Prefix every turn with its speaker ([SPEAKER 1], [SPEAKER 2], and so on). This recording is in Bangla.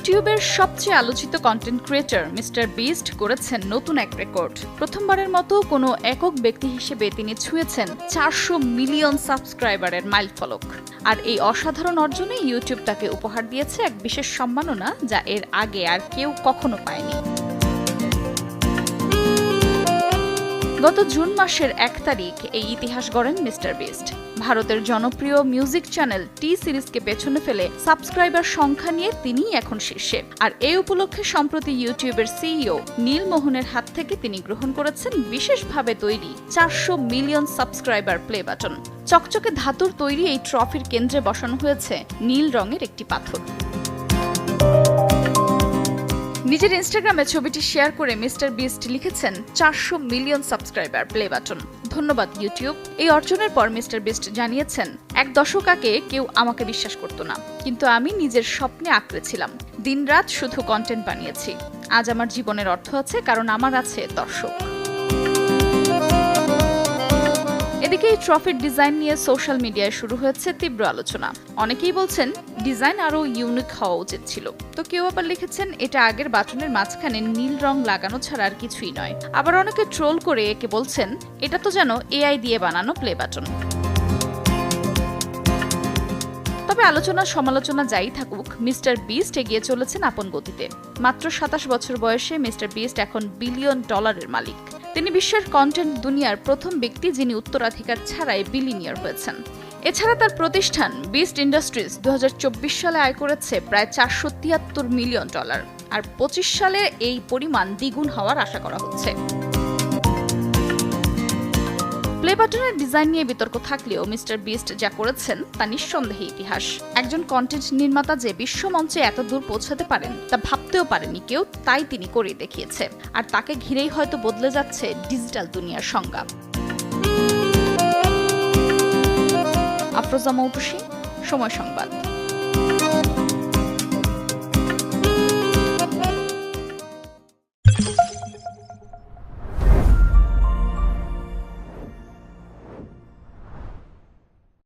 [SPEAKER 1] ইউটিউবের সবচেয়ে আলোচিত কন্টেন্ট ক্রিয়েটর মিস্টার বিস্ট করেছেন নতুন এক রেকর্ড। প্রথমবারের মতো কোনো একক ব্যক্তি হিসেবে তিনি ছুঁয়েছেন 400 মিলিয়ন সাবস্ক্রাইবারের মাইলফলক। আর এই অসাধারণ অর্জনে ইউটিউব তাকে উপহার দিয়েছে এক বিশেষ সম্মাননা, যা এর আগে আর কেউ কখনো পায়নি। গত জুন মাসের 1 তারিখ এই ইতিহাস গড়েন মিস্টার বিস্ট। ভারতের জনপ্রিয় মিউজিক চ্যানেল টি সিরিজকে পেছনে ফেলে সাবস্ক্রাইবার সংখ্যা নিয়ে তিনিই এখন শীর্ষে। আর এই উপলক্ষে সম্প্রতি ইউটিউবের সিইও নীল মোহনের হাত থেকে তিনি গ্রহণ করেছেন বিশেষভাবে তৈরি 400 মিলিয়ন সাবস্ক্রাইবার প্লে বাটন। চকচকে ধাতুর তৈরি এই ট্রফির কেন্দ্রে বসানো হয়েছে নীল রঙের একটি পাথর। নিজের ইনস্টাগ্রামে ছবিটি শেয়ার করে মিস্টার বিস্ট লিখেছেন 400 মিলিয়ন সাবস্ক্রাইবার প্লে বাটন। ধন্যবাদ ইউটিউব। এই অর্জনের পর মিস্টার বিস্ট জানিয়েছেন, এক দশক আগে কেউ আমাকে বিশ্বাস করত না, কিন্তু আমি নিজের স্বপ্নে আঁকড়েছিলাম। দিনরাত শুধু কন্টেন্ট বানিয়েছি। আজ আমার জীবনের অর্থ আছে, কারণ আমার আছে দর্শক। এদিকে এই ট্রফির ডিজাইন নিয়ে সোশ্যাল মিডিয়ায় শুরু হয়েছে তীব্র আলোচনা। অনেকেই বলছেন ডিজাইন আরও ইউনিক হওয়া উচিত ছিল, তো কেউ আবার লিখেছেন এটা আগের বাটনের মাঝখানে নীল রং লাগানো ছাড়া আর কিছুই নয়। আবার অনেকে ট্রোল করে একে বলছেন এটা তো যেন এআই দিয়ে বানানো প্লে বাটন। তবে আলোচনা সমালোচনা যাই থাকুক, মিস্টার বিস্ট এগিয়ে চলেছেন আপন গতিতে। মাত্র 27 বছর বয়সে মিস্টার বিস্ট এখন বিলিয়ন ডলারের মালিক। তিনি বিশ্বের কন্টেন্ট দুনিয়ার প্রথম ব্যক্তি যিনি উত্তরাধিকার ছাড়াই বিলিয়নিয়ার হয়েছেন। এছাড়া তার প্রতিষ্ঠান বিস্ট ইন্ডাস্ট্রিজ 2024 সালে আয় করেছে প্রায় 473 মিলিয়ন ডলার। আর 25 সালে এই পরিমাণ দ্বিগুণ হওয়ার আশা করা হচ্ছে। প্লে বাটনের ডিজাইন নিয়ে বিতর্ক থাকলেও মিস্টার বিস্ট যা করেছেন তা নিঃসন্দেহে ইতিহাস। একজন কন্টেন্ট নির্মাতা যে বিশ্বমঞ্চে এত দূর পৌঁছাতে পারেন তা ভাবতেও পারেনি কেউ, তাই তিনি করে দেখিয়েছে। আর তাকে ঘিরেই হয়তো বদলে যাচ্ছে ডিজিটাল দুনিয়ার সংজ্ঞা। আফরোজা মৌটুসী, সময় সংবাদ।